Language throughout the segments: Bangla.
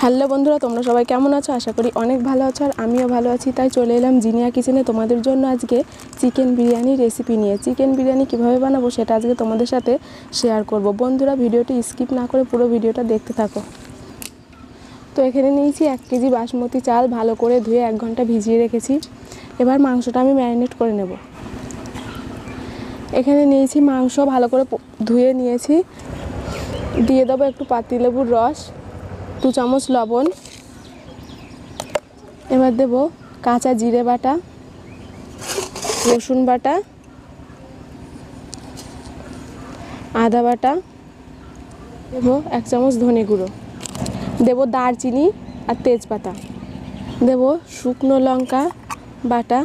হ্যালো বন্ধুরা, তোমরা সবাই কেমন আছো? আশা করি অনেক ভালো আছো আর আমিও ভালো আছি। তাই চলে এলাম জিনিয়া কিচেনে তোমাদের জন্য আজকে চিকেন বিরিয়ানি রেসিপি নিয়ে। চিকেন বিরিয়ানি কিভাবে বানাবো সেটা আজকে তোমাদের সাথে শেয়ার করব। বন্ধুরা, ভিডিওটি স্কিপ না করে পুরো ভিডিওটা দেখতে থাকো। তো এখানে নিয়েছি 1 কেজি বাসমতি চাল, ভালো করে ধুয়ে 1 ঘন্টা ভিজিয়ে রেখেছি। এবার মাংসটা আমি ম্যারিনেট করে নেব। এখানে নিয়েছি মাংস, ভালো করে ধুয়ে নিয়েছি। দিয়ে দেবো একটু পাতিলেবুর রস, 2 চামচ লবণ। এবার দেব কাঁচা জিরে বাটা, রসুন বাটা, আদা বাটা, দেব 1 চামচ ধনে গুঁড়ো, দেব দারচিনি আর তেজপাতা, দেব শুকনো লঙ্কা বাটা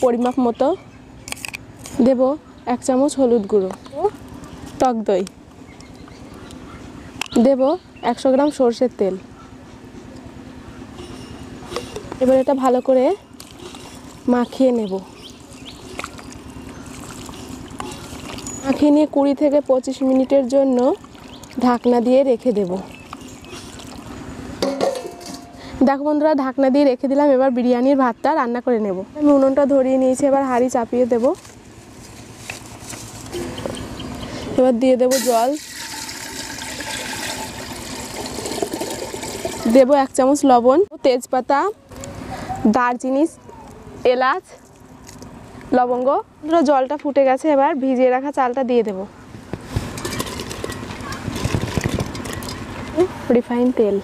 পরিমাপ মতো, দেব 1 চামচ হলুদ গুঁড়ো, টক দই, দেব 100 গ্রাম সরষের তেল। এবার এটা ভালো করে মাখিয়ে নেব। মাখিয়ে নিয়ে 20 থেকে 25 মিনিটের জন্য ঢাকনা দিয়ে রেখে দেব। দেখো বন্ধুরা, ঢাকনা দিয়ে রেখে দিলাম। এবার বিরিয়ানির ভাতটা রান্না করে নেব। আমি উনুনটা ধরিয়ে নিয়েছি, এবার হাঁড়ি চাপিয়ে দেব। এবার দিয়ে দেব জল, দেব 1 চামচ লবণ, তেজপাতা, দারচিনি, এলাচ, লবঙ্গ। জলটা ফুটে গেছে, এবার ভিজিয়ে রাখা চালটা দিয়ে দেব। রিফাইন তেল।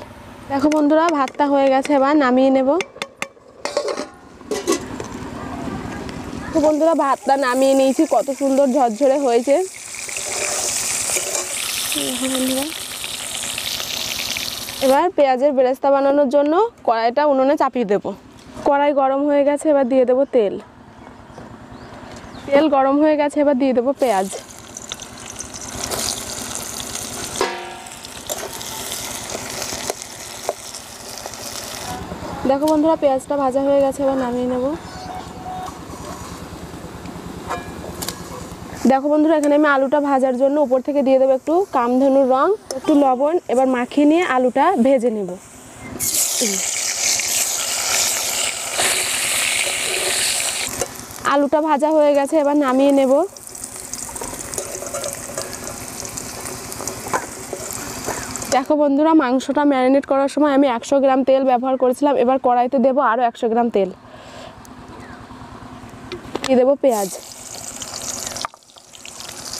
দেখো বন্ধুরা, ভাতটা হয়ে গেছে, এবার নামিয়ে নেব। তো বন্ধুরা, ভাতটা নামিয়ে নিয়েছি, কত সুন্দর ঝরঝরে হয়েছে। দেখো বন্ধুরা, এবার পেঁয়াজের বেরেস্তা বানানোর জন্য কড়াইটা উনুনে চাপিয়ে দেব। কড়াই গরম হয়ে গেছে, এবার দিয়ে দেব তেল। তেল গরম হয়ে গেছে, এবার দিয়ে দেব পেঁয়াজ। দেখো বন্ধুরা, পেঁয়াজটা ভাজা হয়ে গেছে, এবার নামিয়ে নেব। দেখো বন্ধুরা, এখানে আমি আলুটা ভাজার জন্য উপর থেকে দিয়ে দেবো একটু কামধেনুর রং, একটু লবণ। এবার মাখিয়ে নিয়ে আলুটা ভেজে নেব। আলুটা ভাজা হয়ে গেছে, এবার নামিয়ে নেব। দেখো বন্ধুরা, মাংসটা ম্যারিনেট করার সময় আমি 100 গ্রাম তেল ব্যবহার করেছিলাম। এবার কড়াইতে দেবো আরও 100 গ্রাম তেল। দিয়ে দেবো পেঁয়াজ।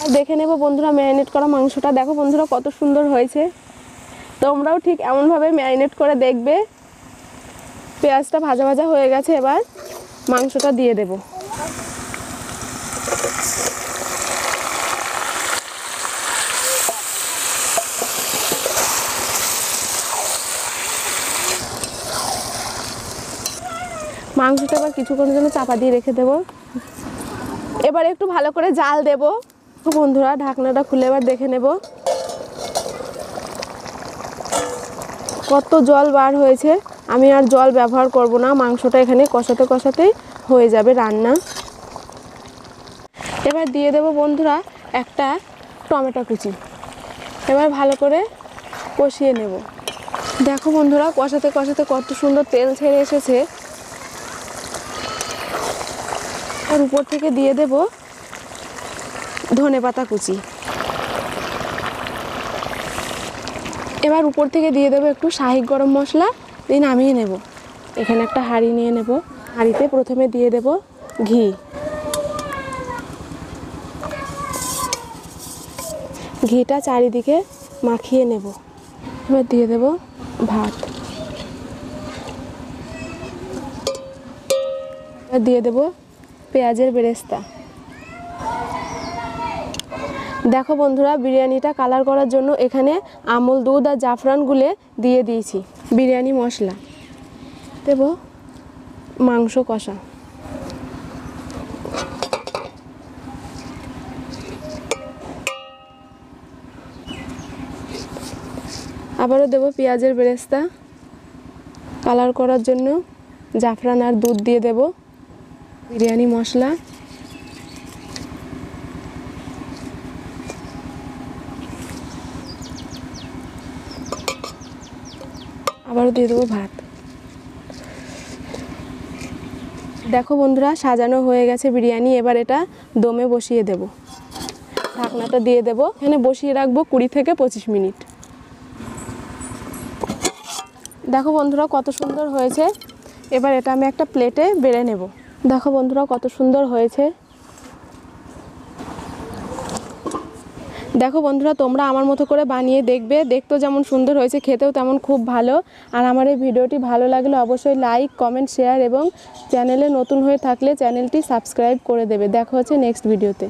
আর দেখে নেব বন্ধুরা ম্যারিনেট করা মাংসটা। দেখো বন্ধুরা, কত সুন্দর হয়েছে। তোমরাও ঠিক এমনভাবে ম্যারিনেট করে দেখবে। পেঁয়াজটা ভাজা ভাজা হয়ে গেছে, এবার মাংসটা দিয়ে দেব। মাংসটা এবার কিছুক্ষণের জন্য চাপা দিয়ে রেখে দেব। এবার একটু ভালো করে জাল দেব। বন্ধুরা, ঢাকনাটা খুলে এবার দেখে নেব কত জল বার হয়েছে। আমি আর জল ব্যবহার করব না, মাংসটা এখানে কষাতে কষাতেই হয়ে যাবে রান্না। এবার দিয়ে দেব বন্ধুরা একটা টমেটো কুচি। এবার ভালো করে কষিয়ে নেব। দেখো বন্ধুরা, কষাতে কষাতে কত সুন্দর তেল ছেড়ে এসেছে। আর উপর থেকে দিয়ে দেব ধনেপাতা কুচি। এবার উপর থেকে দিয়ে দেবো একটু শাহি গরম মশলা, দিয়ে নামিয়ে নেব। এখানে একটা হাঁড়ি নিয়ে নেব। হাঁড়িতে প্রথমে দিয়ে দেব ঘি, ঘিটা চারিদিকে মাখিয়ে নেব। এবার দিয়ে দেব ভাত, এবার দিয়ে দেব পেঁয়াজের বেরেস্তা। দেখো বন্ধুরা, বিরিয়ানিটা কালার করার জন্য এখানে আমুল দুধ আর জাফরান গুলে দিয়ে দিয়েছি। বিরিয়ানি মশলা দেব, মাংস কষা, আবারও দেব পেঁয়াজের বেরেস্তা, কালার করার জন্য জাফরান আর দুধ দিয়ে দেব, বিরিয়ানি মশলা, আবারও দিয়ে দেবো ভাত। দেখো বন্ধুরা, সাজানো হয়ে গেছে বিরিয়ানি। এবার এটা দমে বসিয়ে দেব। ঢাকনাটা দিয়ে দেব, এখানে বসিয়ে রাখবো 20 থেকে 25 মিনিট। দেখো বন্ধুরা কত সুন্দর হয়েছে। এবার এটা আমি একটা প্লেটে বেড়ে নেব। দেখো বন্ধুরা কত সুন্দর হয়েছে। দেখো বন্ধুরা, তোমরা আমার মতো করে বানিয়ে দেখবে। দেখতেও যেমন সুন্দর হয়েছে, খেতেও তেমন খুব ভালো। আর আমার এই ভিডিওটি ভালো লাগলে অবশ্যই লাইক, কমেন্ট, শেয়ার এবং চ্যানেলে নতুন হয়ে থাকলে চ্যানেলটি সাবস্ক্রাইব করে দেবে। দেখা হচ্ছে নেক্সট ভিডিওতে।